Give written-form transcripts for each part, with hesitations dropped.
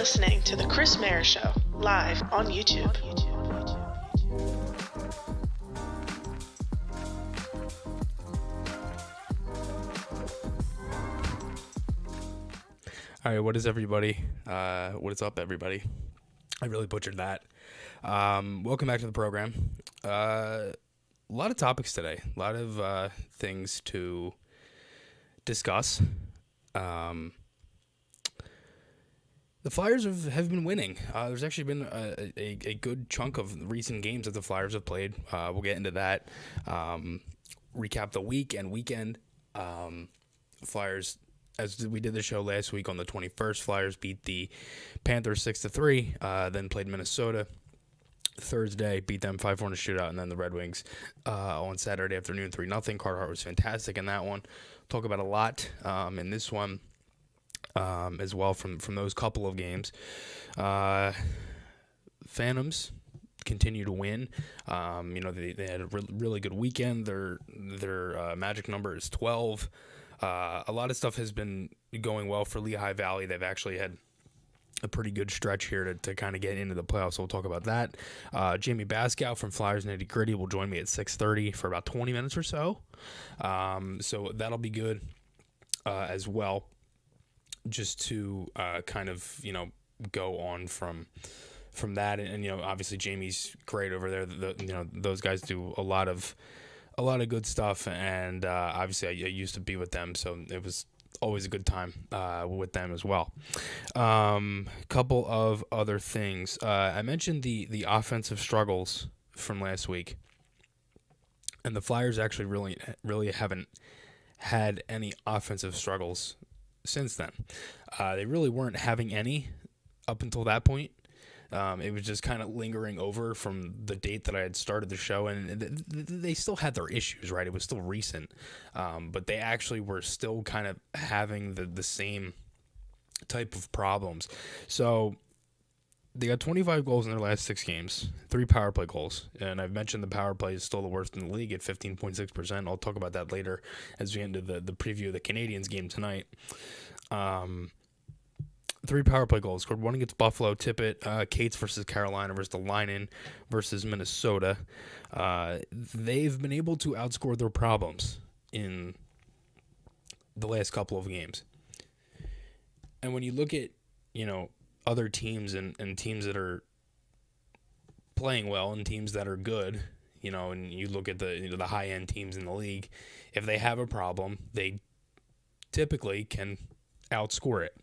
listening to The Chris Maher Show, live on YouTube. All right, what is everybody? What is up, everybody? I really butchered that. Welcome back to the program. A lot of topics today. A lot of things to discuss. The Flyers have been winning. There's actually been a good chunk of recent games that the Flyers have played. We'll get into that. Recap the week and weekend. Flyers, as we did the show last week on the 21st, Flyers beat the Panthers 6-3, then played Minnesota Thursday, beat them 5-4 in a shootout, and then the Red Wings on Saturday afternoon 3-0. Carter Hart was fantastic in that one. Talk about a lot in this one as well from those couple of games. Phantoms continue to win. They had a really good weekend. Their magic number is 12. A lot of stuff has been going well for Lehigh Valley. They've actually had a pretty good stretch here to kind of get into the playoffs, so we'll talk about that. Jamie Baskow from Flyers Nitty Gritty will join me at 6:30 for about 20 minutes or so. So that'll be good as well, just to kind of, go on from that. And obviously Jamie's great over there. Those guys do a lot of good stuff, and obviously I used to be with them, so it was always a good time with them as well. Couple of other things. I mentioned the offensive struggles from last week, and the Flyers actually really haven't had any offensive struggles since then. They really weren't having any up until that point. It was just kind of lingering over from the date that I had started the show, and they still had their issues, right? It was still recent, but they actually were still kind of having the same type of problems. So they got 25 goals in their last 6 games, 3 power play goals, and I've mentioned the power play is still the worst in the league at 15.6%. I'll talk about that later as we get into the preview of the Canadiens game tonight. 3 power play goals. Scored 1 against Buffalo, Tippett, Cates versus Carolina versus the Line-In versus Minnesota. They've been able to outscore their problems in the last couple of games. And when you look at, other teams and teams that are playing well and teams that are good, and you look at the high-end teams in the league, if they have a problem, they typically can outscore it.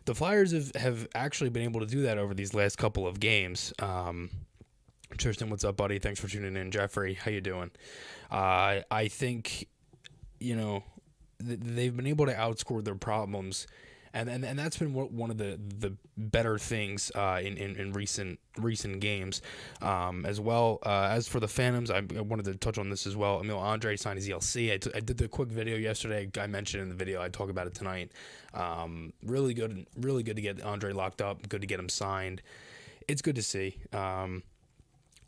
The Flyers have actually been able to do that over these last couple of games. Tristan, what's up, buddy? Thanks for tuning in. Jeffrey, how you doing? I think, they've been able to outscore their problems, and that's been one of the better things in recent games. As well, as for the Phantoms, I wanted to touch on this as well. Emil Andre signed his ELC. I did the quick video yesterday. I mentioned in the video. I talk about it tonight. Really good to get Andre locked up. Good to get him signed. It's good to see.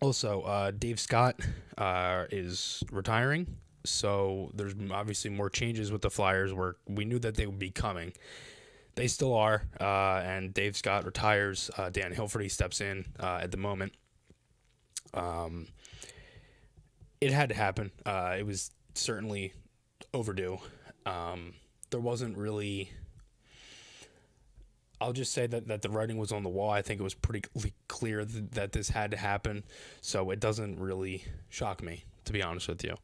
Also, Dave Scott is retiring, so there's obviously more changes with the Flyers where we knew that they would be coming. They still are, and Dave Scott retires. Dan Hilferty steps in at the moment. It had to happen. It was certainly overdue. There wasn't really... I'll just say that the writing was on the wall. I think it was pretty clear that this had to happen, so it doesn't really shock me, to be honest with you.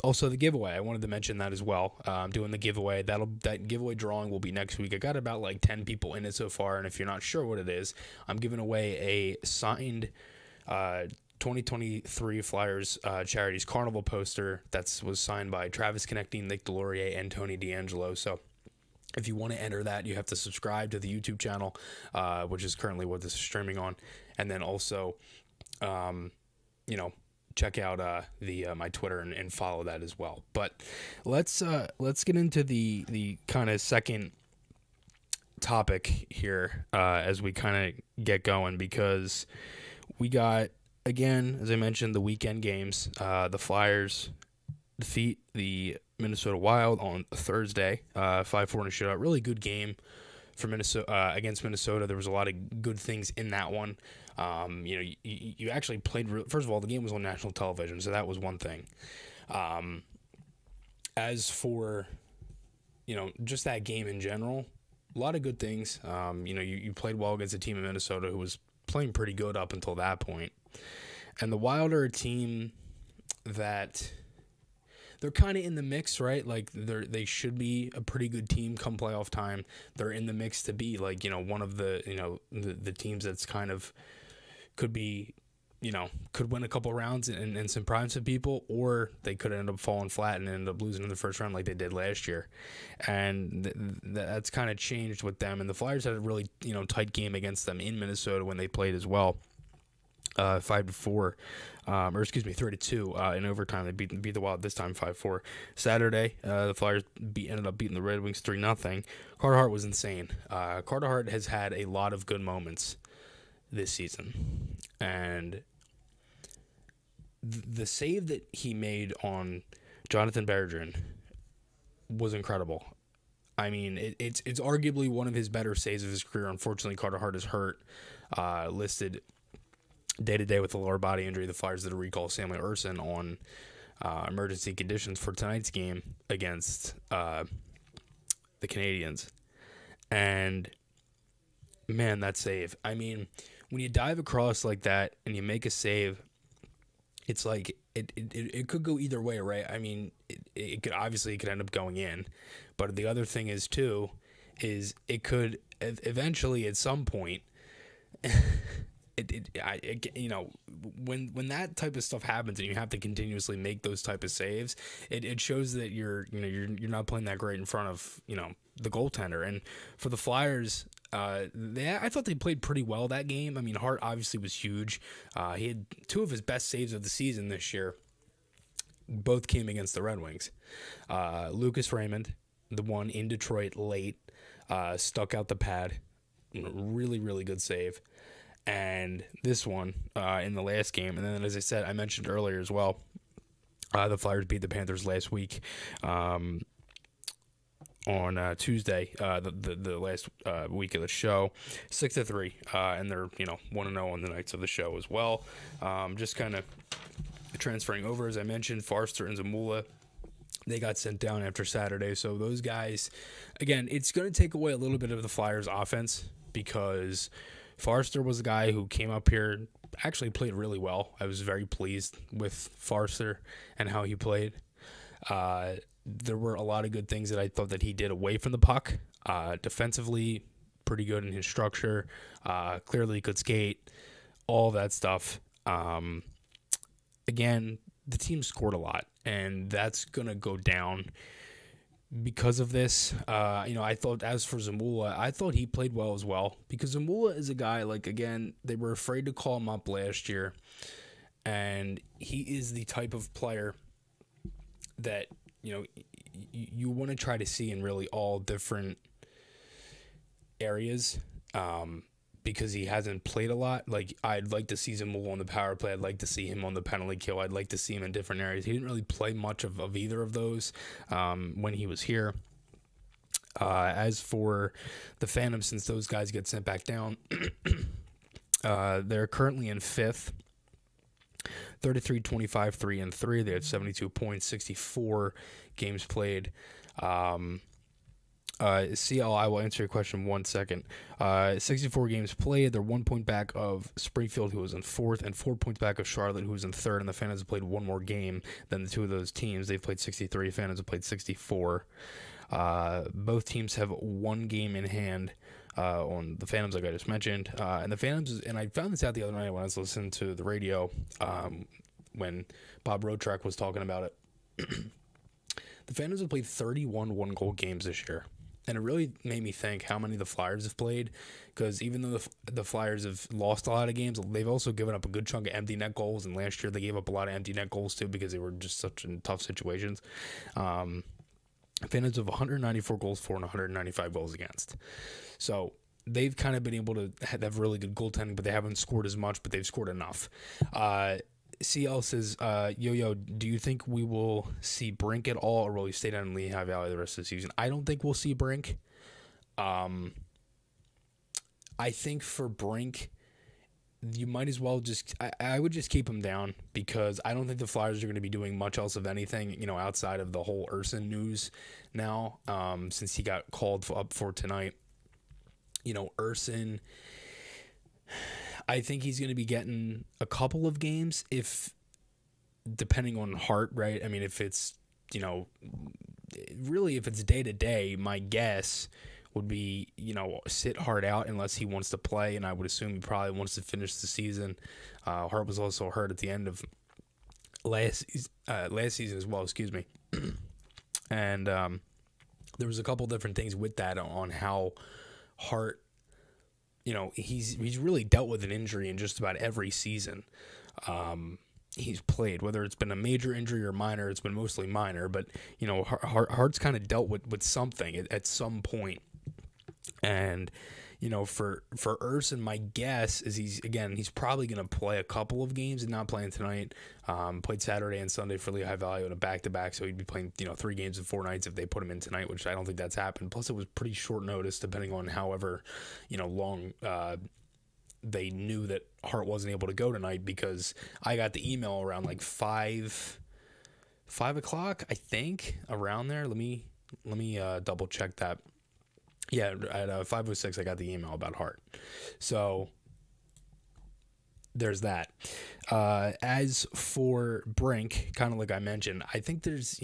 Also, the giveaway. I wanted to mention that as well. I'm doing the giveaway. That giveaway drawing will be next week. I got about 10 people in it so far, and if you're not sure what it is, I'm giving away a signed 2023 Flyers Charities Carnival poster that was signed by Travis Connecting, Nick Delorier, and Tony D'Angelo. So if you want to enter that, you have to subscribe to the YouTube channel, which is currently what this is streaming on, and then also, check out my Twitter and follow that as well. But let's get into the kind of second topic here as we kind of get going, because we got, again, as I mentioned, the weekend games. The Flyers defeat the Minnesota Wild on Thursday, 5-4 in a shootout. Really good game for Minnesota against Minnesota. There was a lot of good things in that one. You actually played. First of all, the game was on national television, so that was one thing. As for just that game in general, a lot of good things. You played well against a team in Minnesota who was playing pretty good up until that point. And the Wild are a team that they're kind of in the mix, right? Like they should be a pretty good team come playoff time. They're in the mix to be like, one of the teams that's kind of could be, could win a couple rounds and surprise some people, or they could end up falling flat and end up losing in the first round like they did last year. And that's kind of changed with them. And the Flyers had a really, tight game against them in Minnesota when they played as well. 5-4, 3-2 in overtime. They beat the Wild this time 5-4. Saturday, the Flyers ended up beating the Red Wings 3-0. Carter Hart was insane. Carter Hart has had a lot of good moments this season, and the save that he made on Jonathan Bergeron was incredible. I mean, it's arguably one of his better saves of his career. Unfortunately, Carter Hart is hurt, listed day-to-day with a lower body injury. The Flyers did a recall Samuel Urson on emergency conditions for tonight's game against the Canadiens. And, man, that save. I mean, when you dive across like that and you make a save, it's like it could go either way, right? I mean, it could end up going in. But the other thing is, too, is it could eventually at some point when that type of stuff happens and you have to continuously make those type of saves, it shows that you're not playing that great in front of the goaltender. And for the Flyers, I thought they played pretty well that game. I mean, Hart obviously was huge. He had two of his best saves of the season this year. Both came against the Red Wings. Lucas Raymond, the one in Detroit late, stuck out the pad. Really, really good save. And this one in the last game. And then, as I said, I mentioned earlier as well, the Flyers beat the Panthers last week on Tuesday, the last week of the show, 6-3. And they're 1-0 on the nights of the show as well. Just kind of transferring over, as I mentioned, Forster and Zamula, they got sent down after Saturday. So those guys, again, it's going to take away a little bit of the Flyers' offense because Forster was a guy who came up here, actually played really well. I was very pleased with Forster and how he played. There were a lot of good things that I thought that he did away from the puck. Defensively, pretty good in his structure. Clearly could skate, all that stuff. Again, the team scored a lot, and that's going to go down because of this. I thought, as for Zamula, I thought he played well as well, because Zamula is a guy, again, they were afraid to call him up last year, and he is the type of player that, you want to try to see in really all different areas, because he hasn't played a lot. I'd like to see Zamula on the power play. I'd like to see him on the penalty kill. I'd like to see him in different areas. He didn't really play much of either of those when he was here. As for the Phantoms, since those guys get sent back down, they're currently in fifth. 33, 25, 3-3. They had 72 points, 64 games played. CL, I will answer your question in 1 second. 64 games played. They're 1 point back of Springfield, who was in fourth, and 4 points back of Charlotte, who was in third. And the Phantoms have played one more game than the two of those teams. They've played 63. Phantoms have played 64. Both teams have one game in hand on the Phantoms, like I just mentioned. And the Phantoms, and I found this out the other night when I was listening to the radio when Bob Rotrack was talking about it. The Phantoms have played 31 one-goal games this year. And it really made me think how many the Flyers have played, because even though the Flyers have lost a lot of games, they've also given up a good chunk of empty net goals, and last year they gave up a lot of empty net goals too because they were just such in tough situations. Phantoms have 194 goals for and 195 goals against. So they've kind of been able to have really good goaltending, but they haven't scored as much, but they've scored enough. CL says, Yo, do you think we will see Brink at all, or will he stay down in Lehigh Valley the rest of the season? I don't think we'll see Brink. I think for Brink, you might as well I would just keep him down, because I don't think the Flyers are going to be doing much else of anything, outside of the whole Urson news now, since he got called up for tonight. Urson, I think he's going to be getting a couple of games, depending on Hart, right? I mean, if it's, really, if it's day to day, my guess would be, sit Hart out unless he wants to play, and I would assume he probably wants to finish the season. Hart was also hurt at the end of last season as well, excuse me. And there was a couple different things with that on how Hart, he's really dealt with an injury in just about every season he's played, whether it's been a major injury or minor. It's been mostly minor, but Hart's kind of dealt with something at some point. And for Urson, my guess is he's probably going to play a couple of games, and not playing tonight. Played Saturday and Sunday for Lehigh Valley on a back-to-back, so he'd be playing 3 games in 4 nights if they put him in tonight, which I don't think that's happened. Plus, it was pretty short notice, depending on however long they knew that Hart wasn't able to go tonight, because I got the email around like 5 o'clock, I think, around there. Let me double check that. Yeah, at 5:06 I got the email about Hart. So there's that. As for Brink, kind of like I mentioned, I think there's,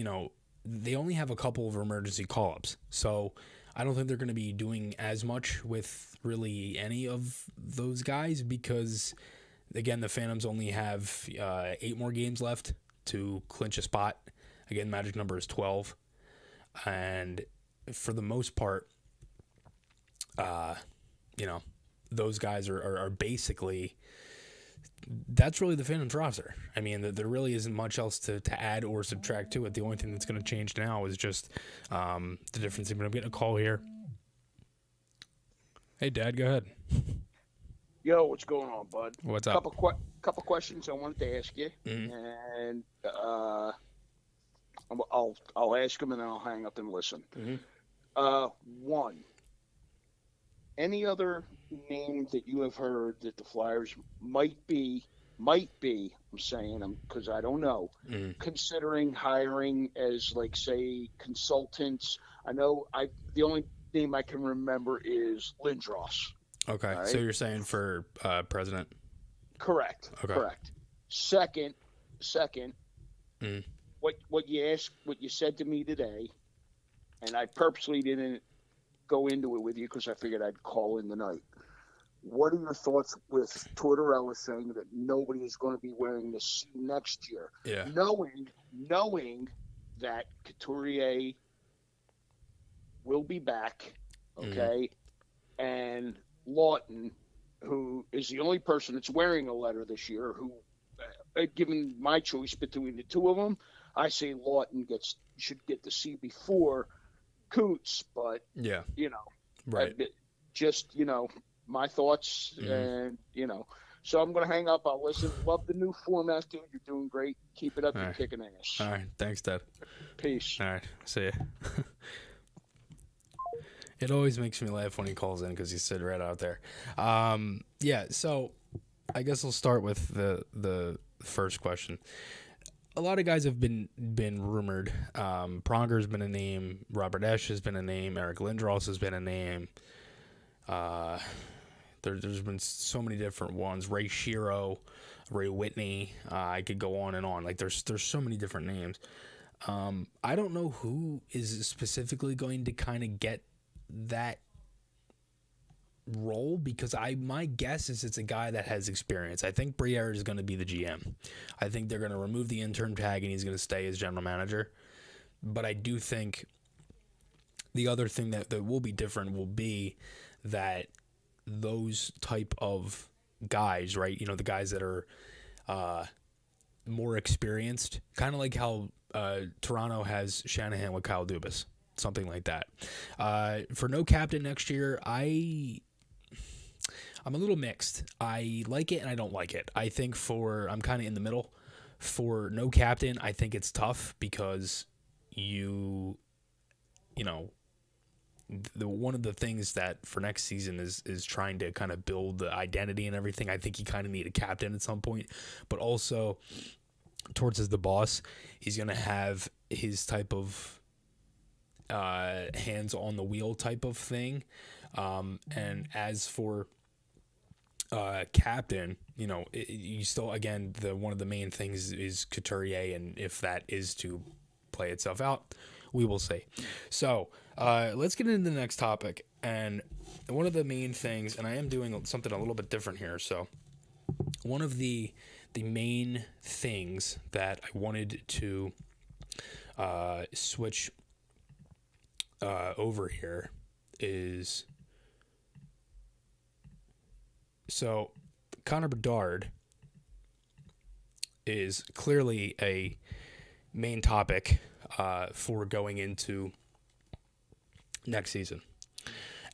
they only have a couple of emergency call-ups. So I don't think they're going to be doing as much with really any of those guys, because, again, the Phantoms only have 8 more games left to clinch a spot. Again, magic number is 12. And for the most part, those guys are basically, that's really the Phantoms roster. I mean, there really isn't much else to add or subtract to it. The only thing that's going to change now is just the difference. I'm getting a call here. Hey, Dad, go ahead. Yo, what's going on, bud? What's up? Couple questions I wanted to ask you, and I'll ask them and then I'll hang up and listen. One, any other name that you have heard that the Flyers might be, I'm saying them because I don't know, considering hiring as, like, say, consultants? I know the only name I can remember is Lindros. Okay, right? So you're saying for president? Correct. Okay. Correct. Second, what you said to me today, and I purposely didn't go into it with you because I figured I'd call in the night. What are your thoughts with Tortorella saying that nobody is going to be wearing the C next year? Yeah. Knowing that Couturier will be back, okay, and Lawton, who is the only person that's wearing a letter this year, who, given my choice between the two of them, I say Lawton should get the C before Coots, but yeah, right. Just my thoughts, and so I'm gonna hang up. I'll listen. Love the new format, dude. You're doing great. Keep it up. You're kicking ass. All right, thanks, Dad. Peace. All right, see ya. It always makes me laugh when he calls in because he's sitting right out there. Yeah, so I guess I'll start with the first question. A lot of guys have been rumored. Pronger's been a name. Robert Esch has been a name. Eric Lindros has been a name. There's been so many different ones. Ray Shero, Ray Whitney. I could go on and on. Like there's so many different names. I don't know who is specifically going to kind of get that role, because my guess is it's a guy that has experience. I think Briere is going to be the GM. I think they're going to remove the interim tag and he's going to stay as general manager. But I do think the other thing that will be different will be that those type of guys, right? The guys that are more experienced, kind of like how Toronto has Shanahan with Kyle Dubas, something like that. For no captain next year, I'm a little mixed. I like it and I don't like it. I think I'm kind of in the middle. For no captain, I think it's tough because one of the things that for next season is trying to kind of build the identity and everything. I think he kind of need a captain at some point, but also towards as the boss, he's going to have his type of hands on the wheel type of thing. And as for captain, you know, you still, again, one of the main things is Couturier, and if that is to play itself out, we will see. So let's get into the next topic. And one of the main things, and I am doing something a little bit different here. So one of the main things that I wanted to switch over here is, so Connor Bedard is clearly a main topic for going into next season.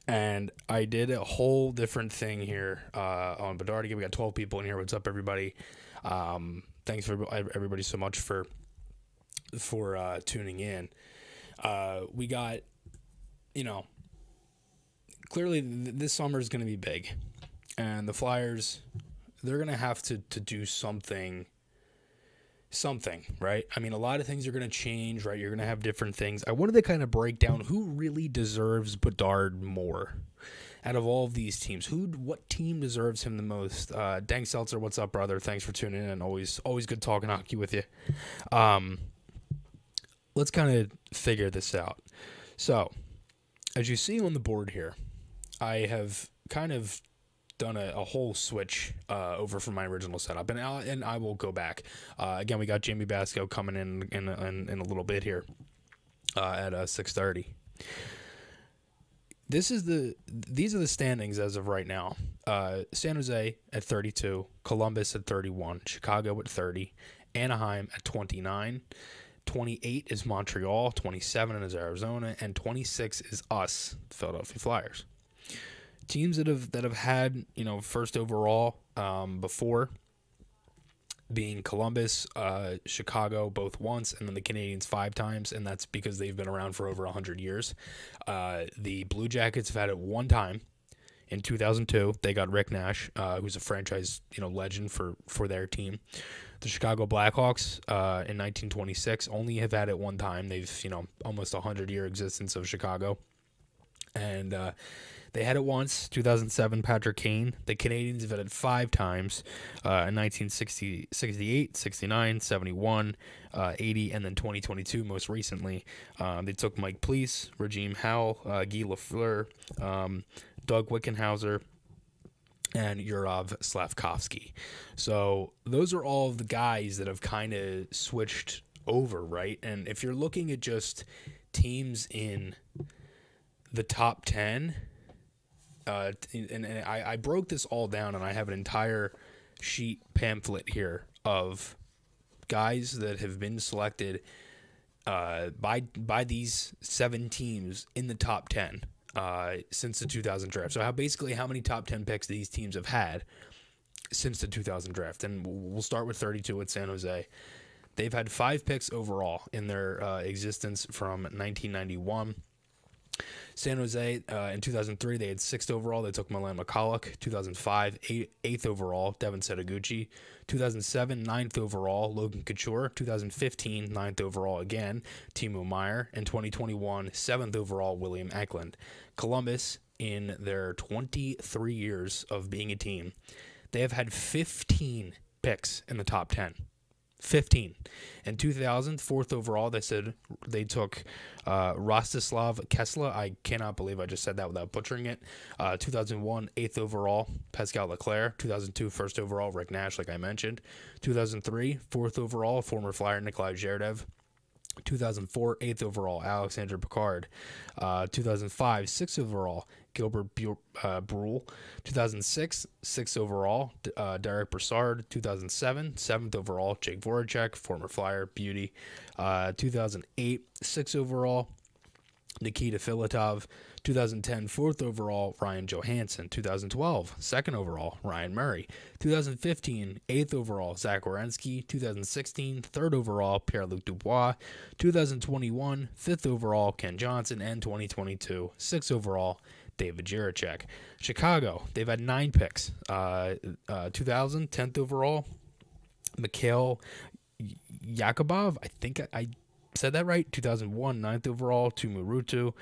And I did a whole different thing here on Bedard. Again, we got 12 people in here. What's up, everybody? Thanks for everybody so much for tuning in. We got, you know, clearly this summer is going to be big, and the Flyers, they're going to have to do something, right? I mean, a lot of things are going to change, right? You're going to have different things. I wanted to kind of break down who really deserves Bedard more out of all of these teams. What team deserves him the most? Dank Seltzer, what's up, brother? Thanks for tuning in. Always good talking hockey with you. Let's kind of figure this out. So, as you see on the board here, I have kind of done a whole switch over from my original setup, and I will go back. Again, we got Jamie Basco coming in a little bit here at 6:30. These are the standings as of right now. San Jose at 32, Columbus at 31, Chicago at 30, Anaheim at 29, 28 is Montreal, 27 is Arizona, and 26 is us, the Philadelphia Flyers. Teams that have had, you know, first overall before, being Columbus, Chicago both once, and then the Canadiens 5 times, and that's because they've been around for over 100 years. The Blue Jackets have had it one time in 2002. They got Rick Nash, who's a franchise, you know, legend for their team. The Chicago Blackhawks in 1926 only have had it one time. They've, you know, almost 100-year existence of Chicago, and they had it once, 2007, Patrick Kane. The Canadiens have had it 5 times, in 1960, 68, 69, 71, 80, and then 2022 most recently. They took Mike Pleece, Raheem Howell, Guy Lafleur, Doug Wickenhauser, and Yurov Slavkovsky. So those are all of the guys that have kind of switched over, right? And if you're looking at just teams in the top 10... and I broke this all down, and I have an entire sheet pamphlet here of guys that have been selected by these 7 teams in the top 10 since the 2000 draft. So how many top 10 picks these teams have had since the 2000 draft? And we'll start with 32 at San Jose. They've had 5 picks overall in their existence from 1991. San Jose, in 2003, they had 6th overall. They took Milan McCulloch. 2005, 8th overall, Devin Setoguchi. 2007, 9th overall, Logan Couture. 2015, 9th overall again, Timo Meier. And 2021, 7th overall, William Eklund. Columbus, in their 23 years of being a team, they have had 15 picks in the top 10. 15. In 2000, 4th overall, they took Rostislav Kessler. I cannot believe I just said that without butchering it. 2001, 8th overall, Pascal Leclerc. 2002, 1st overall, Rick Nash, like I mentioned. 2003, 4th overall, former Flyer Nikolai Zherdev. 2004, 8th overall, Alexander Picard. 2005, 6th overall, Gilbert Brule. 2006, 6th overall, Derek Brassard. 2007, 7th overall, Jake Voracek, former Flyer, beauty. 2008, 6th overall, Nikita Filatov. 2010, 4th overall, Ryan Johansson. 2012, 2nd overall, Ryan Murray. 2015, 8th overall, Zach Werenski. 2016, 3rd overall, Pierre-Luc Dubois. 2021, 5th overall, Ken Johnson. And 2022, 6th overall, David Jiricek. Chicago, they've had 9 picks. 2000, 10th overall, Mikhail Yakubov. I think I said that right. 2001, 9th overall, Tumu Rutu.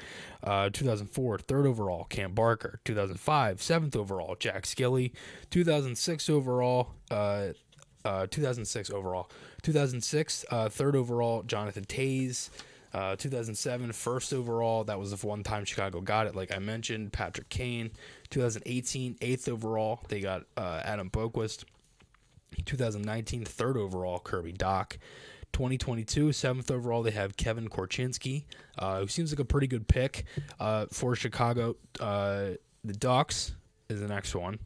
2004, 3rd overall, Cam Barker. 2005, 7th overall, Jack Skilly. 2006 overall, 2006 overall. 2006, 3rd overall, Jonathan Taze. 2007, 1st overall. That was the one time Chicago got it, like I mentioned. Patrick Kane. 2018, 8th overall. They got Adam Boquist. 2019, 3rd overall, Kirby Doc. 2022, 7th overall, they have Kevin Korchinski, who seems like a pretty good pick for Chicago. The Ducks is the next one.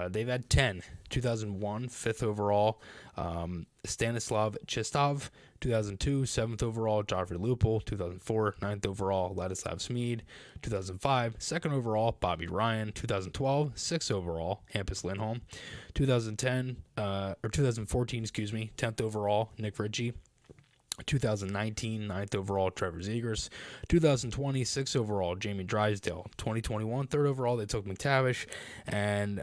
They've had 10. 2001, 5th overall, Stanislav Chistov. 2002, 7th overall, Joffrey Lupul. 2004, 9th overall, Ladislav Smeed. 2005, 2nd overall, Bobby Ryan. 2012, 6th overall, Hampus Lindholm. 2014, 10th overall, Nick Ritchie. 2019, 9th overall, Trevor Zegers. 2020, 6th overall, Jamie Drysdale. 2021, 3rd overall, they took McTavish. And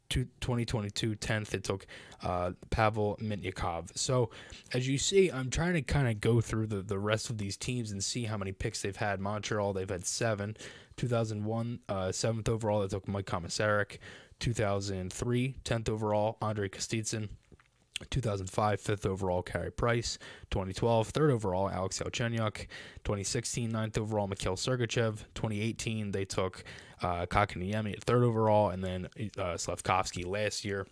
2022, 10th, they took Pavel Mitnyakov. So, as you see, I'm trying to kind of go through the rest of these teams and see how many picks they've had. Montreal, they've had 7. 2001, 7th overall, they took Mike Komisarek. 2003, 10th overall, Andrei Kostitsyn. 2005, 5th overall, Carey Price. 2012, 3rd overall, Alex Galchenyuk. 2016, 9th overall, Mikhail Sergachev. 2018, they took Kakaniemi at 3rd overall, and then Slavkovsky last year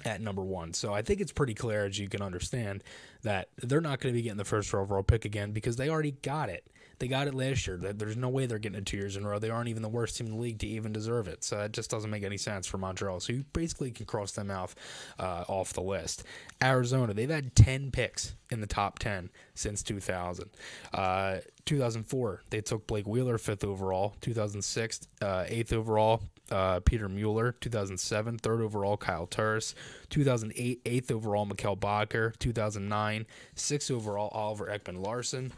at number 1. So I think it's pretty clear, as you can understand, that they're not going to be getting the first overall pick again because they already got it. They got it last year. There's no way they're getting it 2 years in a row. They aren't even the worst team in the league to even deserve it. So it just doesn't make any sense for Montreal. So you basically can cross them off the list. Arizona, they've had 10 picks in the top 10 since 2000. 2004, they took Blake Wheeler, 5th overall. 2006, 8th overall, Peter Mueller. 2007, 3rd overall, Kyle Turris. 2008, 8th overall, Mikhail Bakker. 2009, 6th overall, Oliver Ekman-Larsson.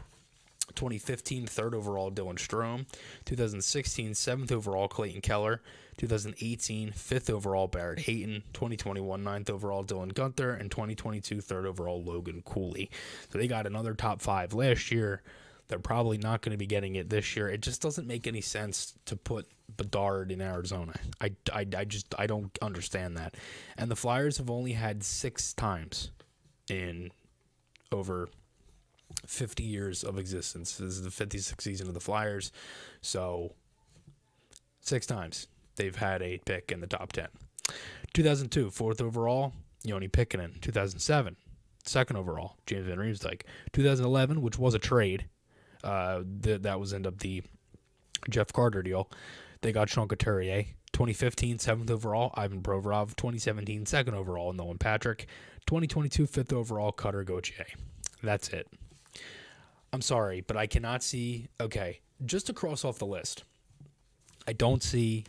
2015, 3rd overall, Dylan Strome. 2016, 7th overall, Clayton Keller. 2018, 5th overall, Barrett Hayton. 2021, 9th overall, Dylan Gunther. And 2022, 3rd overall, Logan Cooley. So they got another top 5 last year. They're probably not going to be getting it this year. It just doesn't make any sense to put Bedard in Arizona. I don't understand that. And the Flyers have only had 6 times in over 50 years of existence. This is the 56th season of the Flyers. So 6 times they've had a pick in the top 10. 2002, 4th overall, Yoni Pikkinen. 2007, 2nd overall, James Van Riemsdyk. 2011, which was a trade, that was end up the Jeff Carter deal. They got Sean Couturier. 2015, 7th overall, Ivan Provorov. 2017, 2nd overall, Nolan Patrick. 2022, 5th overall, Cutter Gauthier. That's it. I'm sorry, but I cannot see... Okay, just to cross off the list, I don't see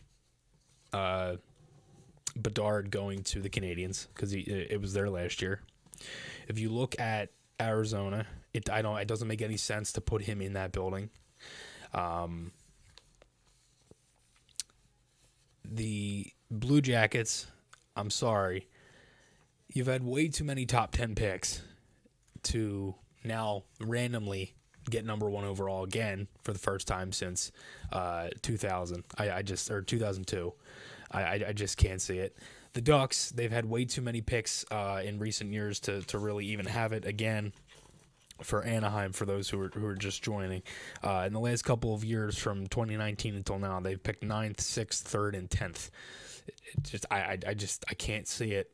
Bedard going to the Canadiens because it was there last year. If you look at Arizona, it doesn't make any sense to put him in that building. The Blue Jackets, I'm sorry, you've had way too many top 10 picks to now randomly get number 1 overall again for the first time since 2000. 2002. I just can't see it. The Ducks, they've had way too many picks in recent years to really even have it again. For Anaheim, for those who are just joining, in the last couple of years from 2019 until now, they've picked 9th, 6th, 3rd, and 10th. I can't see it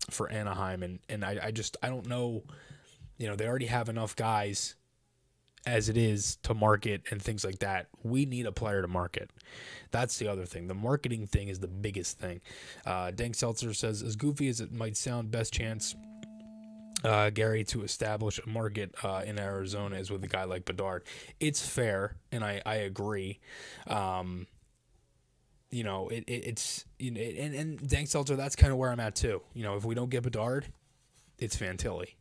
for Anaheim, and I don't know. You know, they already have enough guys as it is to market and things like that. We need a player to market. That's the other thing. The marketing thing is the biggest thing. Dank Seltzer says, as goofy as it might sound, best chance Gary, to establish a market in Arizona is with a guy like Bedard. It's fair, and I agree. It's and Dank Seltzer, that's kind of where I'm at too. If we don't get Bedard, it's Fantilli.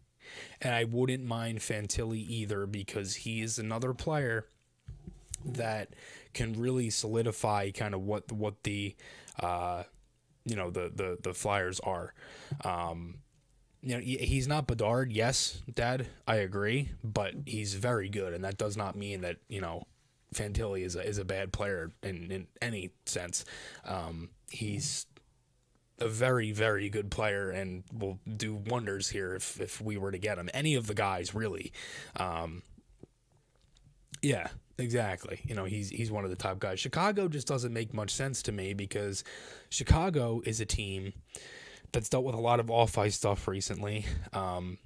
And I wouldn't mind Fantilli either, because he is another player that can really solidify kind of what the the Flyers are. He's not Bedard, yes, Dad, I agree, but he's very good, and that does not mean that Fantilli is a bad player in any sense. He's a very, very good player and will do wonders here if we were to get him. Any of the guys, really. Yeah, exactly. He's one of the top guys. Chicago just doesn't make much sense to me, because Chicago is a team that's dealt with a lot of off-ice stuff recently.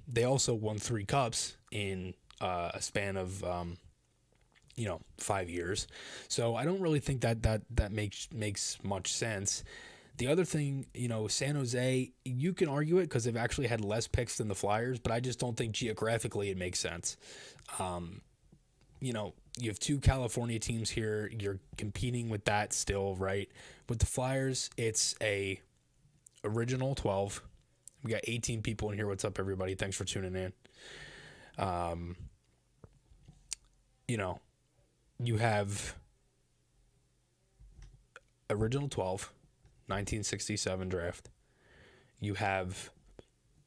They also won 3 cups in a span of 5 years. So I don't really think that makes much sense. The other thing, San Jose, you can argue it because they've actually had less picks than the Flyers, but I just don't think geographically it makes sense. You have 2 California teams here. You're competing with that still, right? With the Flyers, it's a original 12. We got 18 people in here. What's up, everybody? Thanks for tuning in. You have original 12, 1967 draft. You have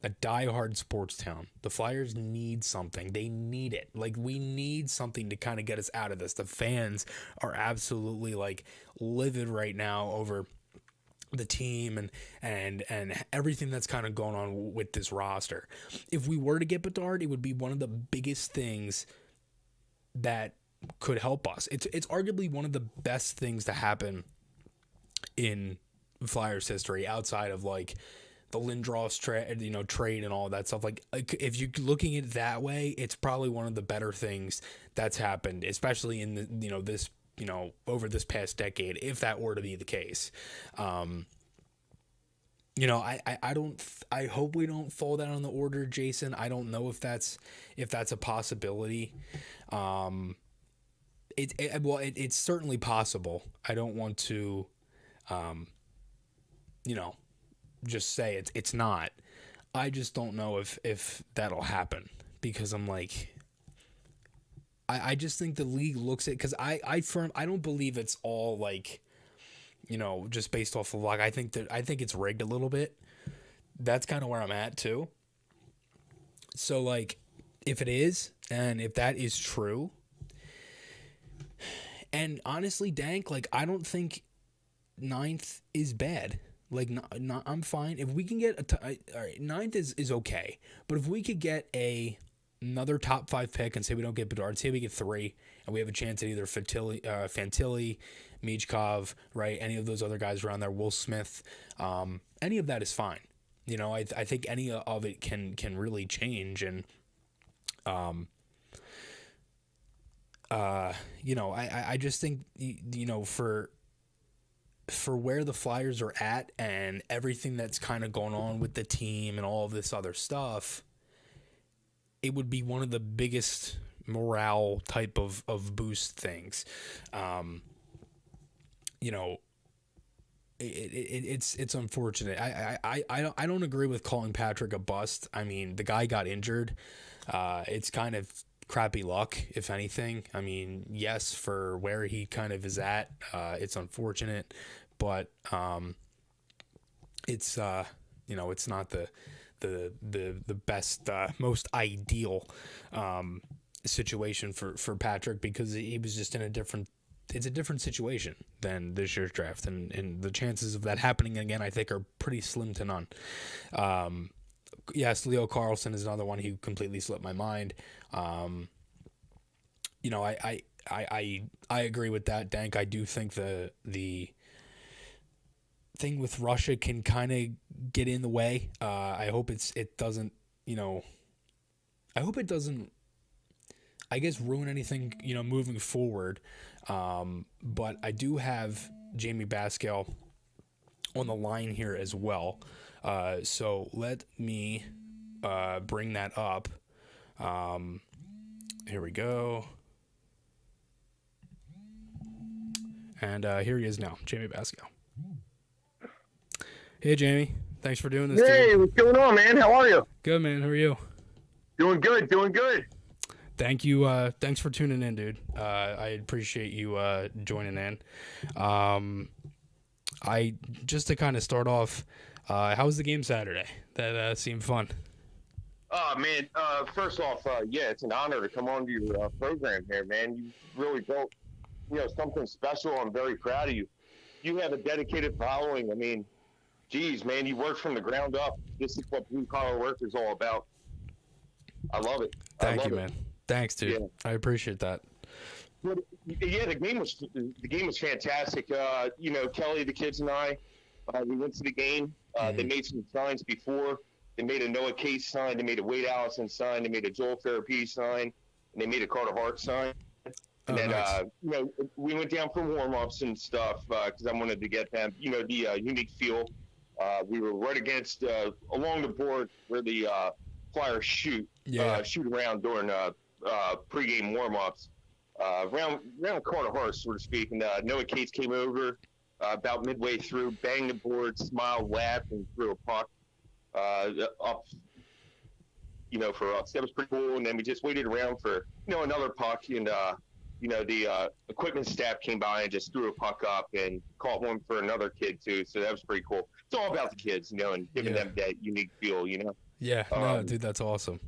a diehard sports town. The Flyers need something. They need it. Like, we need something to kind of get us out of this. The fans are absolutely livid right now over the team and everything that's kind of going on with this roster. If we were to get Bedard, it would be one of the biggest things that could help us. It's arguably one of the best things to happen in Flyers history, outside of the Lindros trade and all that stuff. If you're looking at it that way, it's probably one of the better things that's happened, especially in the this over this past decade, if that were to be the case. I hope we don't fall down on the order, Jason. I don't know if that's a possibility. It's certainly possible. I don't want to, just say it's not. I just don't know if that'll happen, because I'm I just think the league looks at, because I don't believe it's all just based off of luck. I think it's rigged a little bit. That's kind of where I'm at too. So if it is, and if that is true, and honestly, Dank, I don't think 9th is bad. I'm fine if we can get all right. 9th is okay, but if we could get another top 5 pick, and say we don't get Bedard, say we get 3, and we have a chance at either Fantilli, Michkov, right? Any of those other guys around there, Will Smith, any of that is fine. I think any of it can really change, and I just think for where the Flyers are at and everything that's kind of going on with the team and all of this other stuff, it would be one of the biggest morale type of boost things. It's unfortunate. I don't agree with calling Patrick a bust. I mean, the guy got injured. It's kind of crappy luck, if anything. I mean, yes, for where he kind of is at, it's unfortunate, but it's it's not the best, most ideal situation for Patrick, because he was just in a different situation than this year's draft, and the chances of that happening again, I think, are pretty slim to none. Yes, Leo Carlson is another one who completely slipped my mind. I agree with that, Dank. I do think the thing with Russia can kind of get in the way. I hope it doesn't, I guess, ruin anything, moving forward. But I do have Jamie Baskell on the line here as well. So let me bring that up. Here we go. And here he is now, Jamie Basco. Hey, Jamie. Thanks for doing this. Hey, dude. what's going on, man? How are you? Good, man. How are you? Doing good, doing good. Thank you. Thanks for tuning in, dude. I appreciate you joining in. I just to kind of start off, how was the game Saturday? That seemed fun. Oh, man. First off, yeah, it's an honor to come on to your program here, man. You really built, something special. I'm very proud of you. You have a dedicated following. I mean, geez, man, you work from the ground up. This is what blue collar work is all about. I love it. Thank you, man. Thanks, dude. Yeah. I appreciate that. But, yeah, the game was fantastic. Kelly, the kids, and I, we went to the game. They made some signs before. They made a Noah Case sign. They made a Wade Allison sign. They made a Joel Farabee sign. And they made a Carter Hart sign. And then, nice. We went down for warm-ups and stuff because I wanted to get them, the unique feel. We were right against, along the board where the Flyers shoot around during pregame warm-ups. Around Carter Hart, so to speak. And Noah Cates came over about midway through, banged the board, smiled, laughed, and threw a puck up, for us. That was pretty cool. And then we just waited around for, another puck. And, the equipment staff came by and just threw a puck up and caught one for another kid, too. So that was pretty cool. It's all about the kids, and giving them that unique feel, Yeah, no, dude, that's awesome.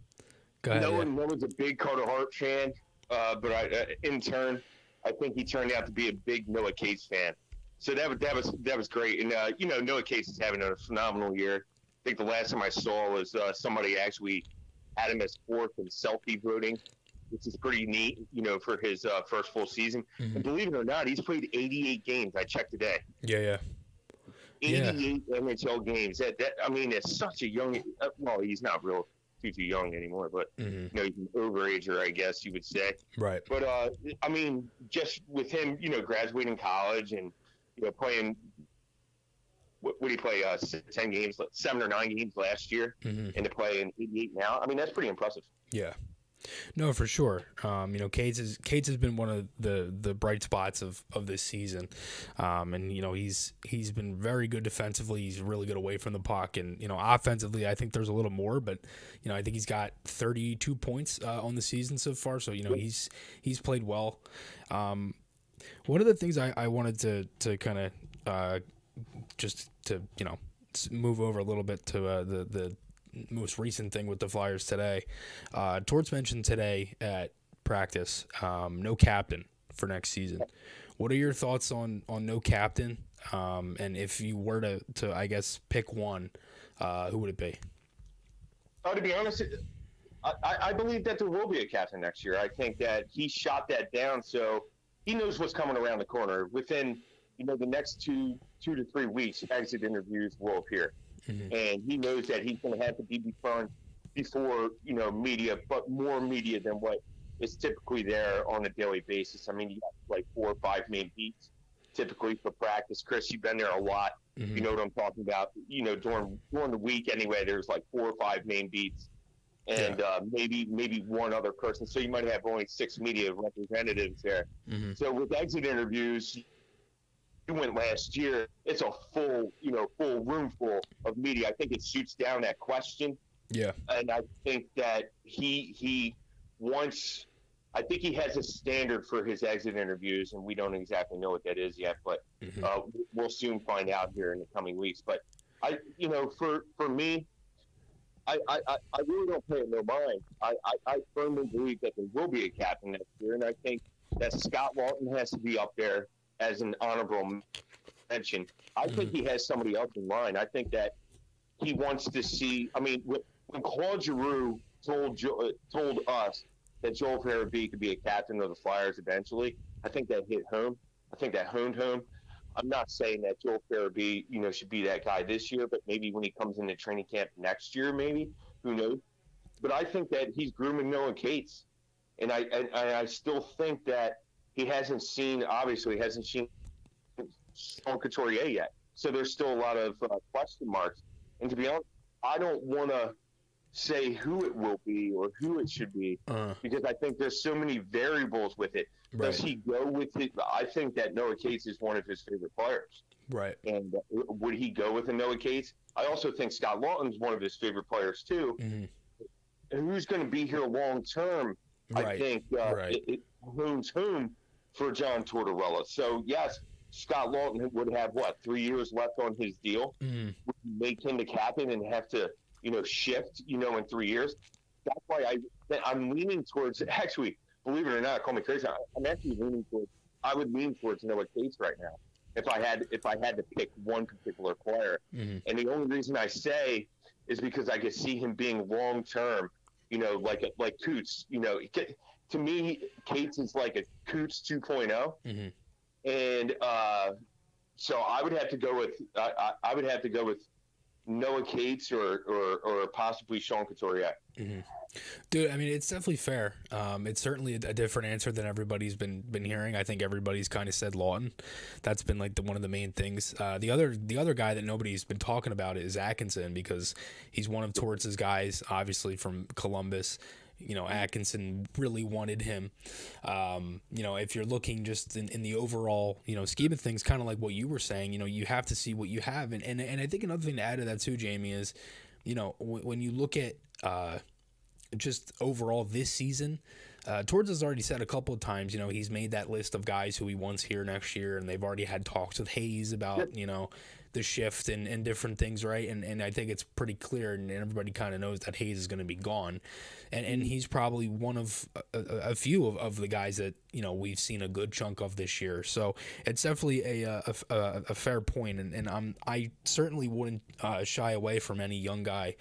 Go ahead. Noah's a big Carter Hart fan, but in turn, I think he turned out to be a big Noah Cates fan. So that was great. And Noah Cates is having a phenomenal year. I think the last time I saw was somebody actually had him as fourth in selfie voting, which is pretty neat, for his first full season. Mm-hmm. And believe it or not, he's played 88 games. I checked today. Yeah. 88 NHL games. It's such a young. Well, he's not real too young anymore, but he's an overager, I guess you would say. Right. But just with him, graduating college and playing. What did he play? 10 games, 7 or 9 games last year, and to play in 88 now. That's pretty impressive. Yeah. No, for sure. Cates has been one of the bright spots of this season, and he's been very good defensively. He's really good away from the puck, and offensively, I think there's a little more, but I think he's got 32 points on the season so far. So he's played well. One of the things I wanted to kind of just to move over a little bit to the most recent thing with the Flyers today. Torts mentioned today at practice, no captain for next season. What are your thoughts on no captain? And if you were to I guess pick one, who would it be? To be honest, I believe that there will be a captain next year. I think that he shot that down, so he knows what's coming around the corner. Within the next 2 to 3 weeks, exit interviews will appear. Mm-hmm. And he knows that he's going to have to be before media, but more media than what is typically there on a daily basis. You got like 4 or 5 main beats typically for practice. Chris, you've been there a lot. Mm-hmm. You know what I'm talking about. During the week anyway, there's like 4 or 5 main beats and maybe one other person. So you might have only 6 media representatives there. Mm-hmm. So with exit interviews, you went last year, it's a full room full of media. I think it shoots down that question. Yeah. And I think that he wants, I think he has a standard for his exit interviews, and we don't exactly know what that is yet, but we'll soon find out here in the coming weeks. But for me, I really don't pay it no mind. I firmly believe that there will be a captain next year, and I think that Scott Walton has to be up there as an honorable mention. I think he has somebody else in mind. I think that he wants to see. When Claude Giroux told us that Joel Farabee could be a captain of the Flyers eventually, I think that hit home. I think that honed home. I'm not saying that Joel Farabee, should be that guy this year, but maybe when he comes into training camp next year, maybe, who knows? But I think that he's grooming Noah Cates, and I still think that he hasn't seen Sean Couturier yet. So there's still a lot of question marks. And to be honest, I don't want to say who it will be or who it should be because I think there's so many variables with it. Right. Does he go with it? I think that Noah Cates is one of his favorite players. Right. And would he go with a Noah Cates? I also think Scott Lawton's one of his favorite players too. And who's going to be here long term? Right. I think it hones home for John Tortorella. So yes, Scott Lawton would have 3 years left on his deal. Would make him the captain and have to shift in 3 years. That's why I'm leaning towards, actually, believe it or not, call me crazy, I'm actually leaning towards, I would lean towards Noah Cates right now if I had to pick one particular player. And the only reason I say is because I could see him being long term, like Coots. To me, Cates is like a Coots 2.0. And so I would have to go with Noah Cates or possibly Sean Couturier. Dude, I mean, it's definitely fair. It's certainly a different answer than everybody's been hearing. I think everybody's kind of said Lawton. That's been like one of the main things. The other guy that nobody's been talking about is Atkinson, because he's one of Torts' guys, obviously from Columbus. Atkinson really wanted him. If you're looking just in the overall, scheme of things, kind of like what you were saying, you have to see what you have. And I think another thing to add to that too, Jamie, is, when you look at just overall this season, Torts has already said a couple of times, he's made that list of guys who he wants here next year, and they've already had talks with Hayes about, the shift and different things, right? And I think it's pretty clear, and everybody kind of knows that Hayes is going to be gone. And he's probably one of a few of the guys that, we've seen a good chunk of this year. So it's definitely a fair point. And I certainly wouldn't shy away from any young guy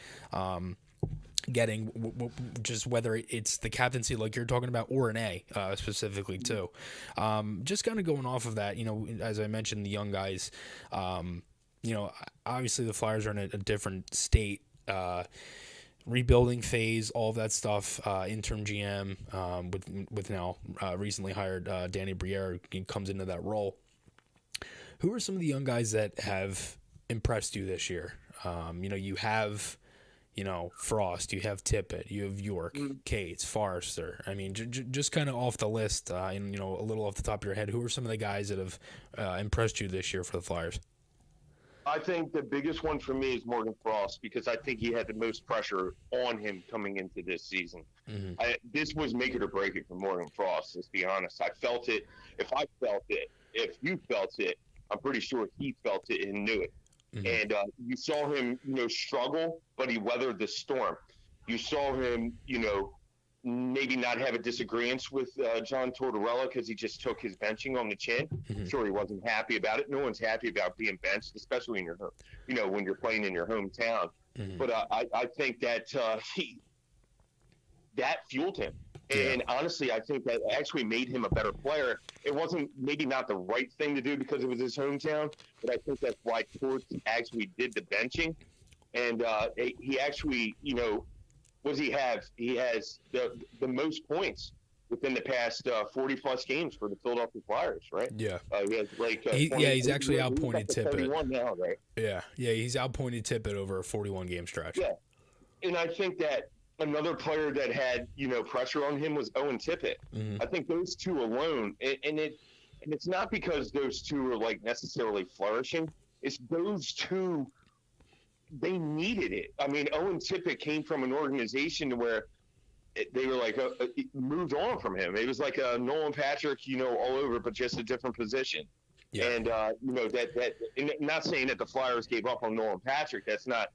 getting just whether it's the captaincy like you're talking about or an A specifically too. Just kind of going off of that, as I mentioned, the young guys, obviously the Flyers are in a different state, rebuilding phase, all of that stuff. Interim GM with now recently hired Danny Briere comes into that role. Who are some of the young guys that have impressed you this year? You have Frost, you have Tippett, you have York, Cates, Forrester. I mean, just kind of off the list, and a little off the top of your head, who are some of the guys that have impressed you this year for the Flyers? I think the biggest one for me is Morgan Frost, because I think he had the most pressure on him coming into this season. This was make it or break it for Morgan Frost, let's be honest. I felt it. If I felt it, if you felt it, I'm pretty sure he felt it and knew it. And you saw him, struggle, but he weathered the storm. You saw him, maybe not have a disagreement with John Tortorella because he just took his benching on the chin. Sure, he wasn't happy about it. No one's happy about being benched, especially in your home, when you're playing in your hometown. But I think that that fueled him. And honestly, I think that actually made him a better player. It wasn't maybe not the right thing to do because it was his hometown, but I think that's why Torts actually did the benching. And he actually, what does he have? He has the most points within the past 40-plus games for the Philadelphia Flyers, right? Yeah. He has he's actually outpointed Tippett. Now, right? Yeah, he's outpointed Tippett over a 41-game stretch. Yeah, and I think that another player that had, pressure on him was Owen Tippett. I think those two alone, and it's not because those two are like necessarily flourishing. It's those two, they needed it. I mean, Owen Tippett came from an organization to where they were like moved on from him. It was like a Nolan Patrick, all over, but just a different position. Yeah. And that and not saying that the Flyers gave up on Nolan Patrick. That's not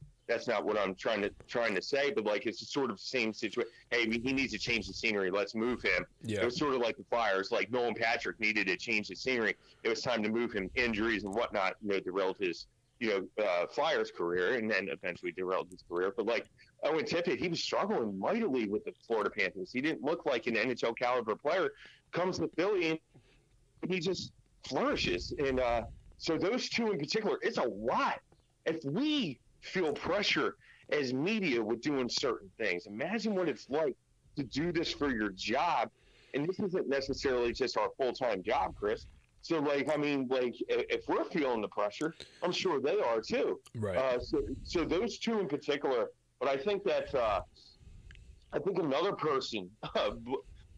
what I'm trying to say, but like it's sort of the same situation. Hey, he needs to change the scenery. Let's move him. Yeah. It was sort of like the Flyers, like Nolan Patrick needed to change the scenery. It was time to move him. Injuries and whatnot, derailed his, Flyers career, and then eventually derailed his career. But like Owen Tippett, he was struggling mightily with the Florida Panthers. He didn't look like an NHL caliber player. Comes to Philly and he just flourishes. And so those two in particular, it's a lot. If we feel pressure as media with doing certain things, imagine what it's like to do this for your job. And this isn't necessarily just our full-time job, Chris. So if we're feeling the pressure, I'm sure they are too. Right. So those two in particular, But I think that I think another person,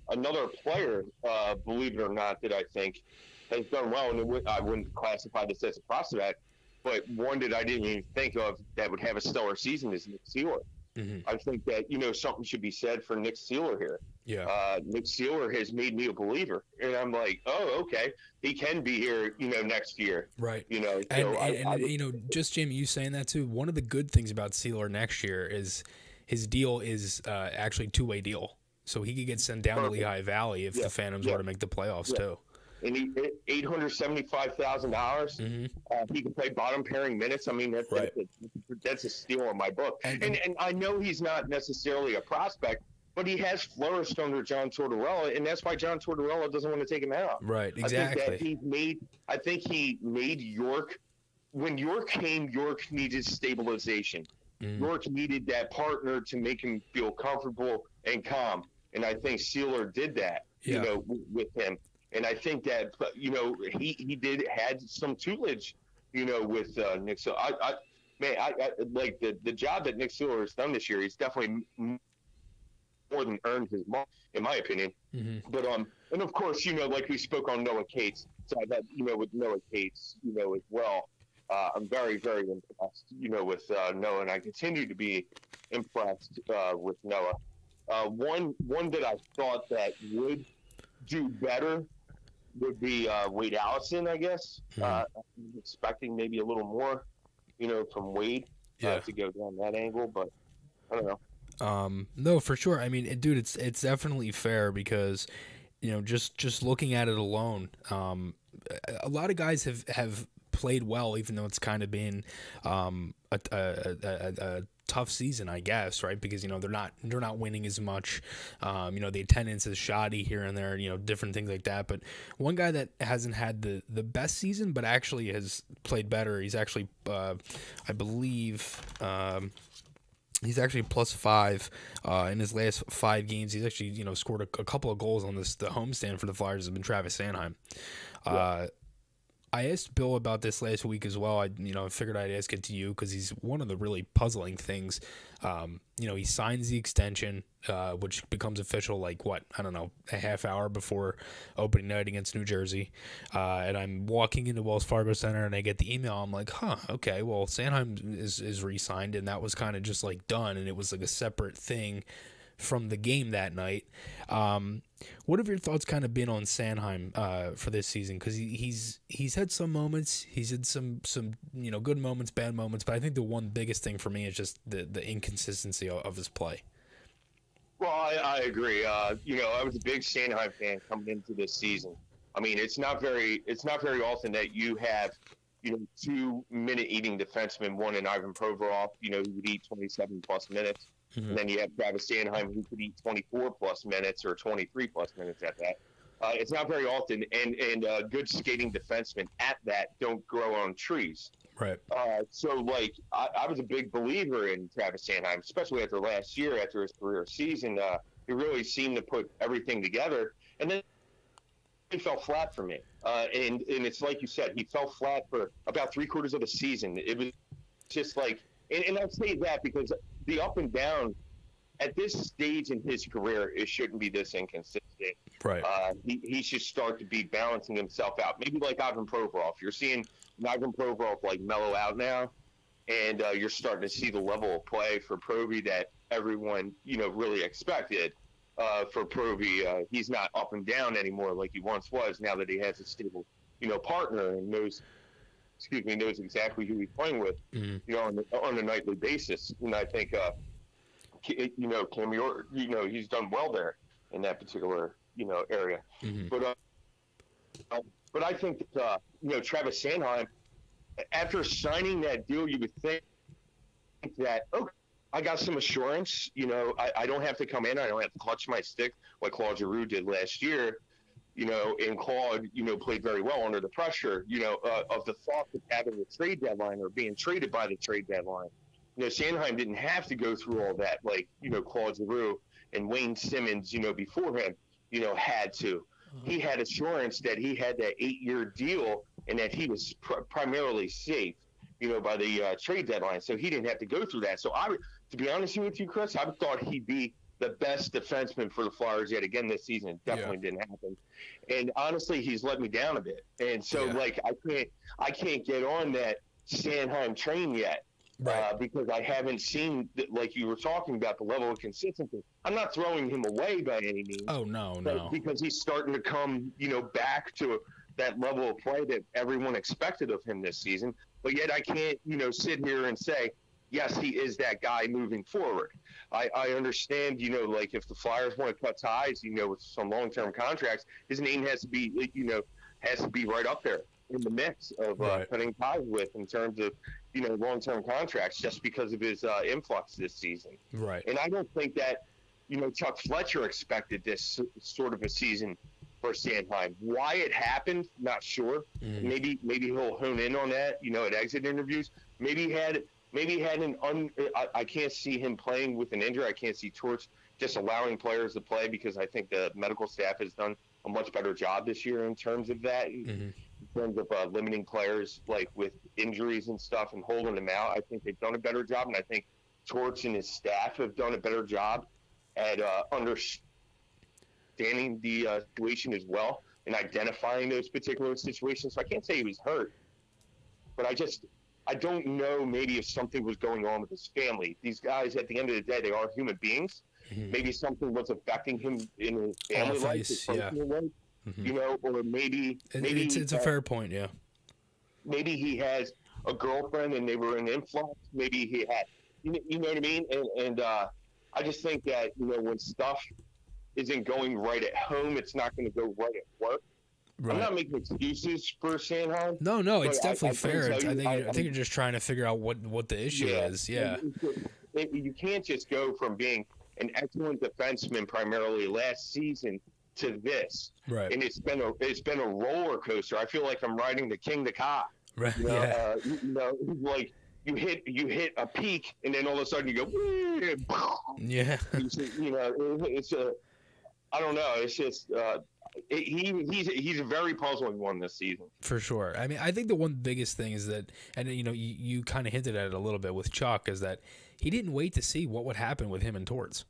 another player, believe it or not, that I think has done well, and I wouldn't classify this as a prospect, but one that I didn't even think of that would have a stellar season is Nick Sealer. Mm-hmm. I think that, something should be said for Nick Sealer here. Yeah. Nick Sealer has made me a believer. And I'm like, oh, okay. He can be here, next year. Right. So and just Jamie, you saying that too, one of the good things about Sealer next year is his deal is actually two-way deal. So he could get sent down to Lehigh Valley if the Phantoms were to make the playoffs too. And he $875,000. He can play bottom pairing minutes. I mean, that's a steal in my book. And I know he's not necessarily a prospect, but he has flourished under John Tortorella, and that's why John Tortorella doesn't want to take him out. Right, exactly. I think he made York. When York came, York needed stabilization. York needed that partner to make him feel comfortable and calm, and I think Sealer did that. With him. And I think that, he had some tutelage, with Nick Sealer. I like the job that Nick Sealer has done this year. He's definitely more than earned his money, in my opinion. Mm-hmm. But, and of course, like we spoke on Noah Cates. So I've had, with Noah Cates, as well. I'm very, very impressed, with Noah, and I continue to be impressed with Noah. One that I thought that would do better would be Wade Allison, I guess. I'm expecting maybe a little more, from Wade to go down that angle, but I don't know. No, for sure. I mean, dude, it's definitely fair because, just looking at it alone, a lot of guys have played well, even though it's kind of been a tough season, I guess, right? Because they're not winning as much. The attendance is shoddy here and there, different things like that. But one guy that hasn't had the best season, but actually has played better. He's actually, I believe. He's actually +5 in his last 5 games. He's actually, scored a couple of goals on the homestand for the Flyers. Has been Travis Sanheim. I asked Bill about this last week as well. I figured I'd ask it to you because he's one of the really puzzling things. He signs the extension, which becomes official a half hour before opening night against New Jersey. And I'm walking into Wells Fargo Center and I get the email. I'm like, okay, well, Sanheim is re-signed, and that was kind of just done, and it was a separate thing from the game that night. What have your thoughts kind of been on Sanheim for this season? Because he's had some moments, he's had some good moments, bad moments, but I think the one biggest thing for me is just the inconsistency of his play. Well, I agree. I was a big Sanheim fan coming into this season. I mean, it's not very often that you have 2 minute-eating defensemen, one in Ivan Provorov, who would eat 27+ minutes. Mm-hmm. And then you have Travis Sanheim, who could eat 24+ minutes or 23+ minutes at that. It's not very often, and good skating defensemen at that don't grow on trees. Right. So I was a big believer in Travis Sanheim, especially after last year, after his career season. He really seemed to put everything together, and then he fell flat for me. And it's like you said, he fell flat for about 3/4 of the season. It was just and I say that because the up and down at this stage in his career, it shouldn't be this inconsistent. Right. He should start to be balancing himself out. Maybe like Ivan Provorov. You're seeing Ivan Provorov mellow out now, and you're starting to see the level of play for Provy that everyone really expected. For Provy, he's not up and down anymore like he once was. Now that he has a stable partner and knows exactly who he's playing with, on a nightly basis. And I think, Cam York, he's done well there in that particular, area. Mm-hmm. But I think that, Travis Sanheim, after signing that deal, you would think that, okay, I got some assurance, I don't have to come in. I don't have to clutch my stick like Claude Giroux did last year. And Claude, played very well under the pressure, of the thought of having a trade deadline or being traded by the trade deadline. Sanheim didn't have to go through all that, Claude Giroux and Wayne Simmons, before him, had to. He had assurance that he had that 8-year deal and that he was primarily safe, by the trade deadline. So he didn't have to go through that. So to be honest with you, Chris, I thought he'd be the best defenseman for the Flyers yet again this season. It definitely didn't happen. And honestly, he's let me down a bit. And so, like, I can't get on that Sanheim train yet. Right. Because I haven't seen, like you were talking about, the level of consistency. I'm not throwing him away by any means. Oh, no. Because he's starting to come, back to that level of play that everyone expected of him this season. But yet I can't, sit here and say, yes, he is that guy moving forward. I understand, like if the Flyers want to cut ties, with some long-term contracts, his name has to be, right up there in the mix of cutting ties with in terms of, long-term contracts just because of his influx this season. Right. And I don't think that, Chuck Fletcher expected this sort of a season for Sanheim. Why it happened, not sure. Maybe he'll hone in on that, at exit interviews. Maybe he had I can't see him playing with an injury. I can't see Torts just allowing players to play because I think the medical staff has done a much better job this year in terms of that. In terms of limiting players like with injuries and stuff and holding them out. I think they've done a better job, and I think Torts and his staff have done a better job at understanding the situation as well and identifying those particular situations. So I can't say he was hurt, but I don't know maybe if something was going on with his family. These guys, at the end of the day, they are human beings. Maybe something was affecting him in his family life, his personal life. Or maybe it's a fair point, yeah. Maybe he has a girlfriend and they were an influx. Maybe he had, you know what I mean? And I just think that, when stuff isn't going right at home, it's not going to go right at work. Right. I'm not making excuses for Sanheim. No, it's definitely fair. I think you're just trying to figure out what the issue is. Yeah. You can't just go from being an excellent defenseman primarily last season to this, right? And it's been a roller coaster. I feel like I'm riding the King to Ka, right? Like you hit a peak, and then all of a sudden you go, yeah. It's I don't know. It's just he's a very puzzling one this season for sure. I mean, I think the one biggest thing is that, and you kind of hinted at it a little bit with Chuck, is that he didn't wait to see what would happen with him and Torts.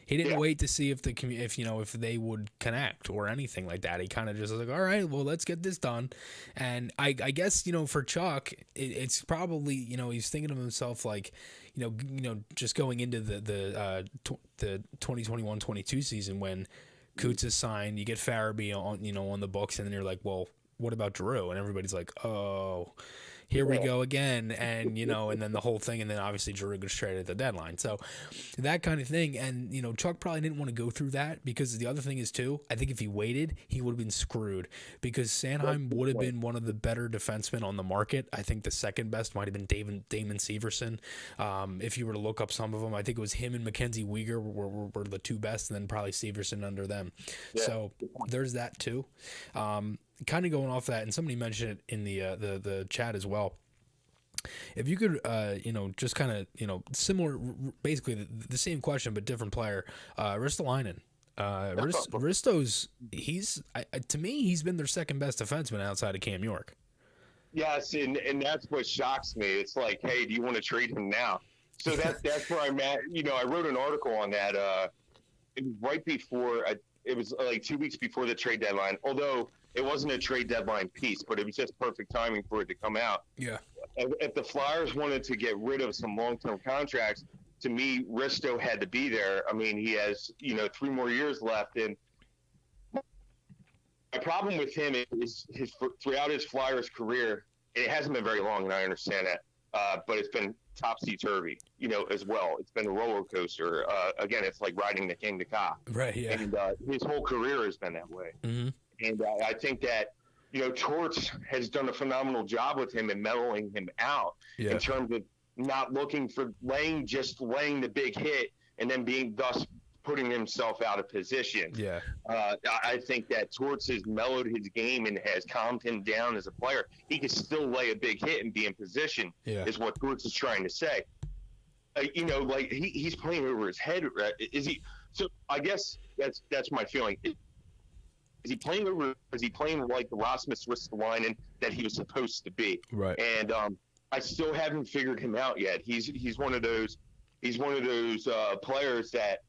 He didn't wait to see if they would connect or anything like that. He kind of just was like, all right, well, let's get this done. And I guess, for Chuck, it's probably, he's thinking to himself like, just going into the 2021-22 season when Coots is signed, you get Farabee on the books, and then you're like, well, what about Drew? And everybody's like, oh, here we go again, and and then the whole thing, and then obviously Drew goes straight at the deadline. So that kind of thing, and Chuck probably didn't want to go through that because the other thing is too, I think if he waited, he would have been screwed because Sanheim would have been one of the better defensemen on the market. I think the second best might have been Damon Severson. If you were to look up some of them, I think it was him and Mackenzie Weegar were the two best, and then probably Severson under them. Yeah. So there's that too. Kind of going off that, and somebody mentioned it in the chat as well. If you could, just kind of, similar, basically the same question but different player, Ristolainen. Risto's to me he's been their second best defenseman outside of Cam York. Yes, and that's what shocks me. It's like, hey, do you want to trade him now? So that's where I'm at. I wrote an article on that right before it was like 2 weeks before the trade deadline. Although it wasn't a trade deadline piece, but it was just perfect timing for it to come out. Yeah. If the Flyers wanted to get rid of some long-term contracts, to me, Risto had to be there. I mean, he has, 3 more years left. And my problem with him is throughout his Flyers career, it hasn't been very long, and I understand that, but it's been topsy-turvy, as well. It's been a roller coaster. Again, it's like riding the King to Ka. Right, yeah. And his whole career has been that way. Mm-hmm. And I think that, Torts has done a phenomenal job with him and mellowing him out in terms of not looking for laying the big hit and then thus putting himself out of position. Yeah. I think that Torts has mellowed his game and has calmed him down as a player. He can still lay a big hit and be in position is what Torts is trying to say. He's playing over his head. Is he? So I guess that's my feeling. Is he playing like the Rasmus Ristolainen that he was supposed to be? Right. And I still haven't figured him out yet. He's one of those he's one of those players that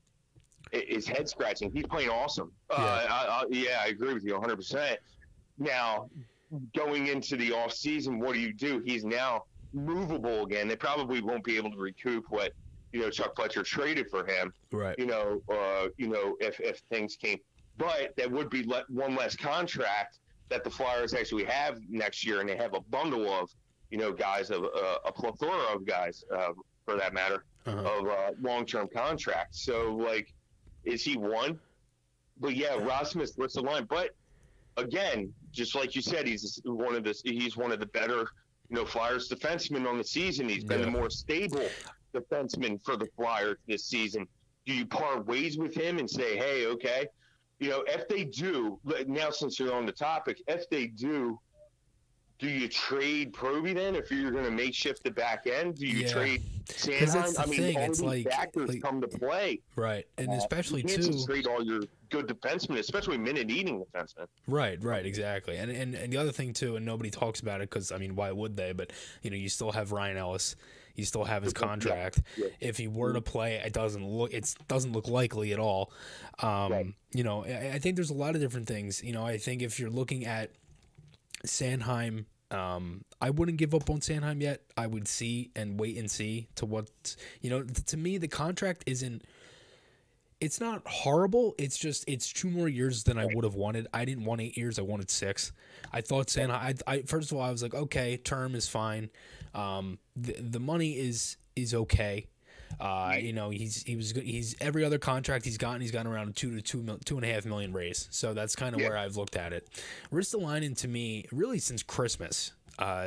is head scratching. He's playing awesome. I agree with you 100%. Now, going into the off season, what do? He's now movable again. They probably won't be able to recoup what Chuck Fletcher traded for him. Right. If things came, but that would be one less contract that the Flyers actually have next year, and they have a bundle of guys, of a plethora of guys, for that matter, of long-term contracts. So, like, is he one? But yeah, Rasmus lifts the line. But again, just like you said, he's one of the better Flyers defensemen on the season. He's been the more stable defenseman for the Flyers this season. Do you part ways with him and say, hey, okay, if they do, now since you're on the topic, if they do you trade Proby then? If you're going to makeshift the back end, do you trade Sanheim? I mean, all these factors come to play. Right, and especially you can't trade all your good defensemen, especially minute-eating defensemen. Right, exactly. And the other thing, too, and nobody talks about it because, I mean, why would they? But, you still have Ryan Ellis. You still have his contract. Yeah. If he were to play, it doesn't look likely at all. I think there's a lot of different things. I think if you're looking at Sanheim, I wouldn't give up on Sanheim yet. I would wait and see to what, to me, the contract it's not horrible. It's just, it's 2 more years than I would have wanted. I didn't want 8 years. I wanted 6. I thought Sanheim, first of all, I was like, okay, term is fine. The money is okay. He was good. He's every other contract he's gotten around a 2.5 million raise. So that's kind of where I've looked at it. Ristolainen, to me, really since Christmas,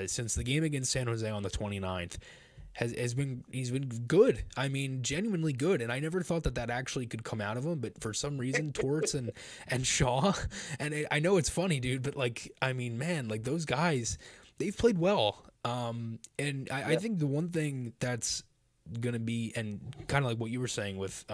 since the game against San Jose on the 29th, he's been good. I mean, genuinely good. And I never thought that actually could come out of him, but for some reason, Torts and Shaw, and I know it's funny, dude, but like, I mean, man, like those guys, they've played well. And I think the one thing that's going to be, and kind of like what you were saying with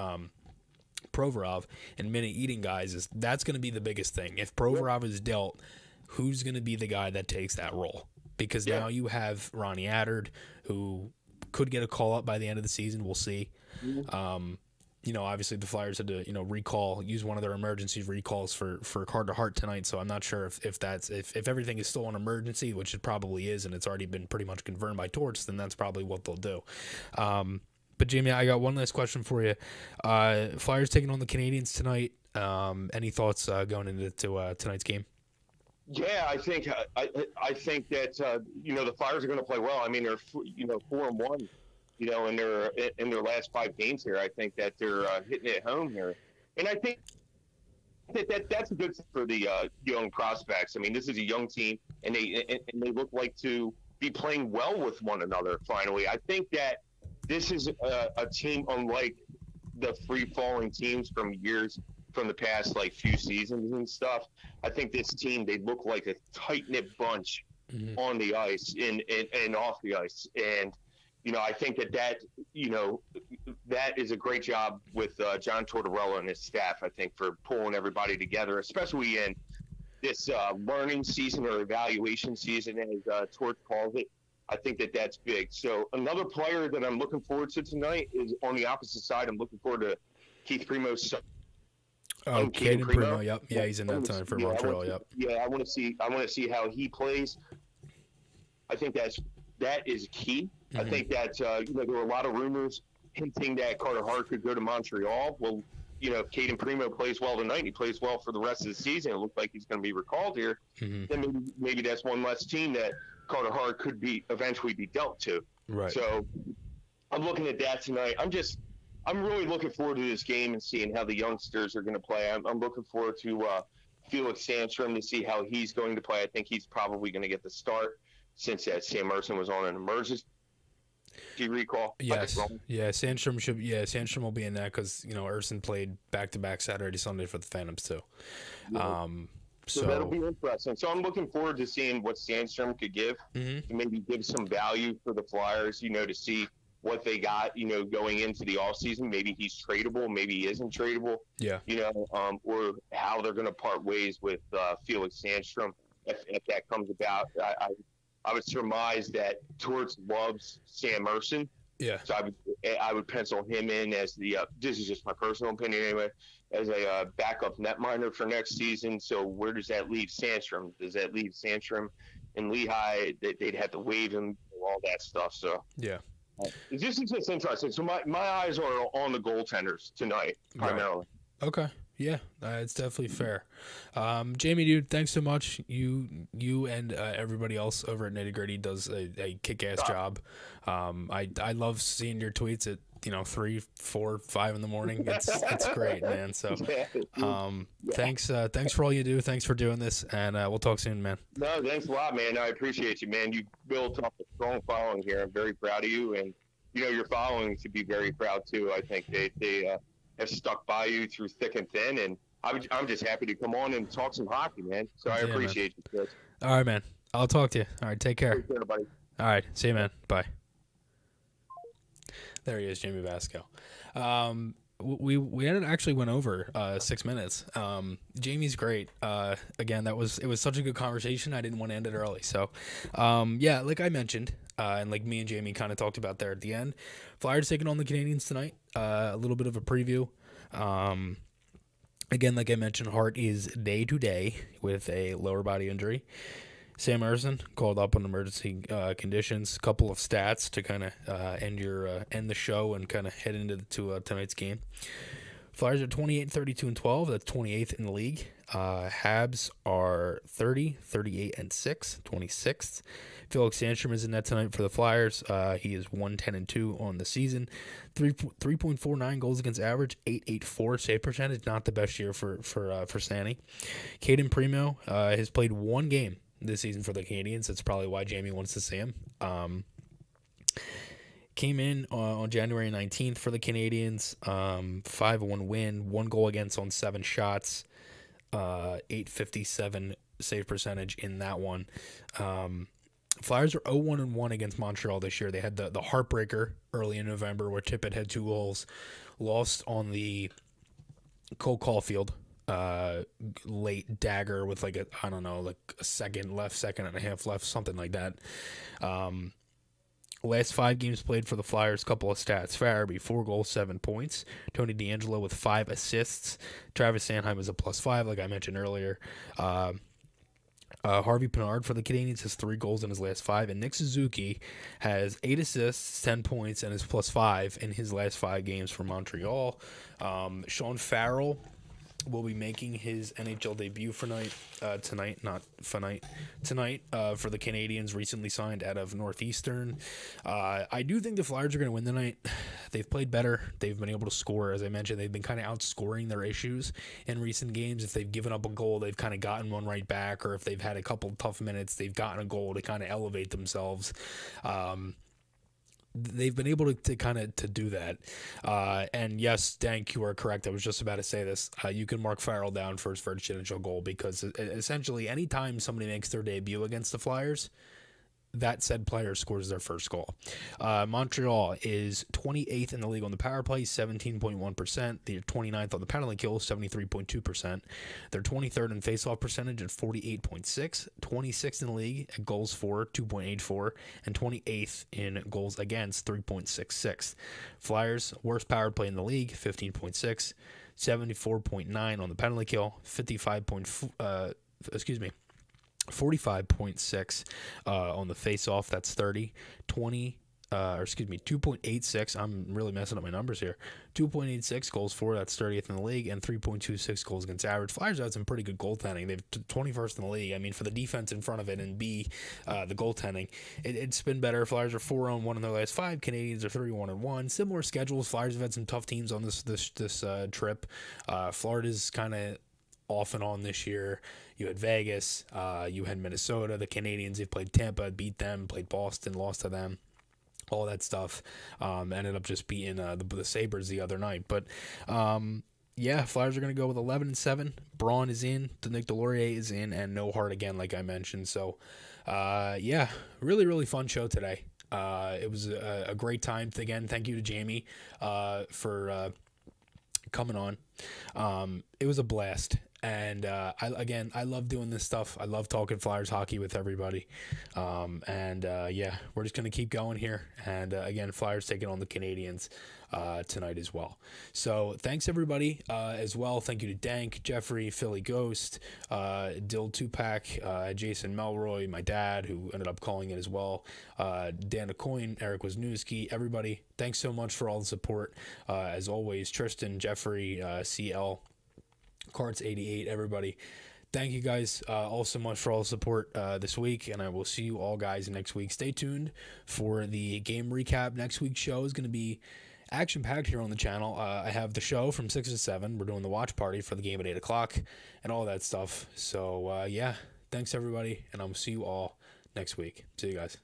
Provorov and minute eating guys, is that's going to be the biggest thing. If Provorov is dealt, who's going to be the guy that takes that role? Because now you have Ronnie Attard, who could get a call up by the end of the season. We'll see. Obviously the Flyers had to, use one of their emergency recalls for Carter Hart tonight. So I'm not sure if everything is still an emergency, which it probably is, and it's already been pretty much confirmed by Torts, then that's probably what they'll do. But Jamie, I got one last question for you. Flyers taking on the Canadians tonight. Any thoughts going into tonight's game? Yeah, I think that the Flyers are going to play well. I mean, they're 4-1. In their last 5 games here. I think that they're hitting it home here, and I think that's a good thing for the young prospects. I mean, this is a young team, and they look like to be playing well with one another. Finally, I think that this is a team unlike the free-falling teams from the past, like few seasons and stuff. I think this team, they look like a tight-knit bunch on the ice and off the ice, and I think that is a great job with John Tortorella and his staff, I think, for pulling everybody together, especially in this learning season or evaluation season, as Tort calls it. I think that's big. So another player that I'm looking forward to tonight is on the opposite side. I'm looking forward to Keith Primo's son. Caden Primo, yep. Yeah, he's in that time for Montreal, yep. Yeah, I want to see how he plays. I think that is key. I think that there were a lot of rumors hinting that Carter Hart could go to Montreal. Well, if Caden Primo plays well tonight and he plays well for the rest of the season, it looks like he's going to be recalled here. Then maybe that's one less team that Carter Hart could eventually be dealt to. Right. So I'm looking at that tonight. I'm really looking forward to this game and seeing how the youngsters are going to play. I'm looking forward to Felix Sandstrom to see how he's going to play. I think he's probably going to get the start since Sam Ersson was on an emergency recall. Yes. Sandstrom will be in that because Ersson played back-to-back Saturday, Sunday for the Phantoms too. So that'll be interesting. So I'm looking forward to seeing what Sandstrom could give, to maybe give some value for the Flyers. To see what they got. Going into the off season, maybe he's tradable, maybe he isn't tradable. Yeah. Or how they're going to part ways with Felix Sandstrom if that comes about. I would surmise that Torts loves Sam Ersson. Yeah. So I would pencil him in as the this is just my personal opinion anyway, as a backup netminder for next season. So where does that leave Sandstrom? Does that leave Sandstrom and Lehigh? They'd have to waive him, all that stuff. So Yeah. this is just interesting. So my eyes are on the goaltenders tonight primarily. Right. Okay. Yeah, it's definitely fair. Jamie, dude, thanks so much. You and everybody else over at Nitty Gritty does a kick-ass job. I love seeing your tweets at 3, 4, 5 in the morning. It's great, man. So thanks for all you do. Thanks for doing this, and we'll talk soon, man. No, thanks a lot, man. I appreciate you, man. You built up a strong following here. I'm very proud of you, and your following should be very proud too. I think they have stuck by you through thick and thin, and I'm just happy to come on and talk some hockey, man. So I appreciate you, Chris. All right, man. I'll talk to you. All right, take care. Take care, buddy. All right, see you, man. Bye. There he is, Jamie Vasco. We actually went over 6 minutes. Jamie's great. Again, it was such a good conversation. I didn't want to end it early. So, yeah, like I mentioned, and like me and Jamie kind of talked about there at the end, Flyers taking on the Canadians tonight. A little bit of a preview. Again, like I mentioned, Hart is day to day with a lower body injury. Sam Ersson called up on emergency conditions. A couple of stats to kind of end the show and kind of head into tonight's game. Flyers are 28, 32, and 12. That's 28th in the league. Habs are 30, 38, and 6, 26th. Felix Sandstrom is in net tonight for the Flyers. He is 1-10 and 2 on the season. 3.49 goals against average, 8.84 save percentage. Not the best year for Sanny. Caden Primo has played one game this season for the Canadians. That's probably why Jamie wants to see him. Came in on January 19th for the Canadians. 5-1 win, 1 goal against on 7 shots, 8.57 save percentage in that one. Flyers are 0-1-1 against Montreal this year. They had the heartbreaker early in November where Tippett had 2 goals, lost on the Cole Caulfield late dagger with like a second and a half left, something like that. Last 5 games played for the Flyers, couple of stats. Farabee, 4 goals, 7 points. Tony DeAngelo with 5 assists. Travis Sanheim is a +5, like I mentioned earlier. Harvey Pinard for the Canadians has 3 goals in his last 5. And Nick Suzuki has 8 assists, 10 points, and is +5 in his last 5 games for Montreal. Sean Farrell will be making his NHL debut for tonight for the Canadians, recently signed out of Northeastern. I do think the Flyers are going to win tonight. They've played better. They've been able to score. As I mentioned, they've been kind of outscoring their issues in recent games. If they've given up a goal, they've kind of gotten one right back, or if they've had a couple tough minutes, they've gotten a goal to kind of elevate themselves. They've been able to kind of do that. And yes, Dank, you are correct. I was just about to say this. You can mark Farrell down for his first NHL goal, because essentially anytime somebody makes their debut against the Flyers, that said player scores their first goal. Montreal is 28th in the league on the power play, 17.1%. They're 29th on the penalty kill, 73.2%. They're 23rd in faceoff percentage at 48.6, 26th in the league at goals for, 2.84, and 28th in goals against, 3.66. Flyers, worst power play in the league, 15.6, 74.9 on the penalty kill, 45.6 on the face-off. That's 30. 2.86. I'm really messing up my numbers here. 2.86 goals for. That's 30th in the league, and 3.26 goals against average. Flyers had some pretty good goaltending. They've 21st in the league. I mean, for the defense in front of it, and the goaltending, it's been better. Flyers are 4-1 in their last 5. Canadians are 3-1-1. Similar schedules. Flyers have had some tough teams on this trip. Florida's kind of off and on this year. You had Vegas, you had Minnesota, the Canadians, they played Tampa, beat them, played Boston, lost to them, all that stuff. Ended up just beating the Sabres the other night. But yeah, Flyers are going to go with 11-7. Braun is in, Nick Delorier is in, and no Hart again, like I mentioned. So yeah, really, really fun show today. It was a great time. Again, thank you to Jamie for coming on. It was a blast. And I love doing this stuff. I love talking Flyers hockey with everybody. Yeah, we're just going to keep going here. And again, Flyers taking on the Canadians tonight as well. So thanks everybody as well. Thank you to Dank, Jeffrey, Philly Ghost, Dill Tupac, Jason Melroy, my dad who ended up calling it as well, Dan Coyne, Eric Wisniewski, everybody. Thanks so much for all the support. As always, Tristan, Jeffrey, CL, Carts 88, everybody. Thank you guys all so much for all the support this week, and I will see you all guys next week. Stay tuned for the game recap. Next week's show is going to be action-packed here on the channel. I have the show from 6 to 7. We're doing the watch party for the game at 8 o'clock and all that stuff. So, yeah, thanks everybody, and I will see you all next week. See you guys.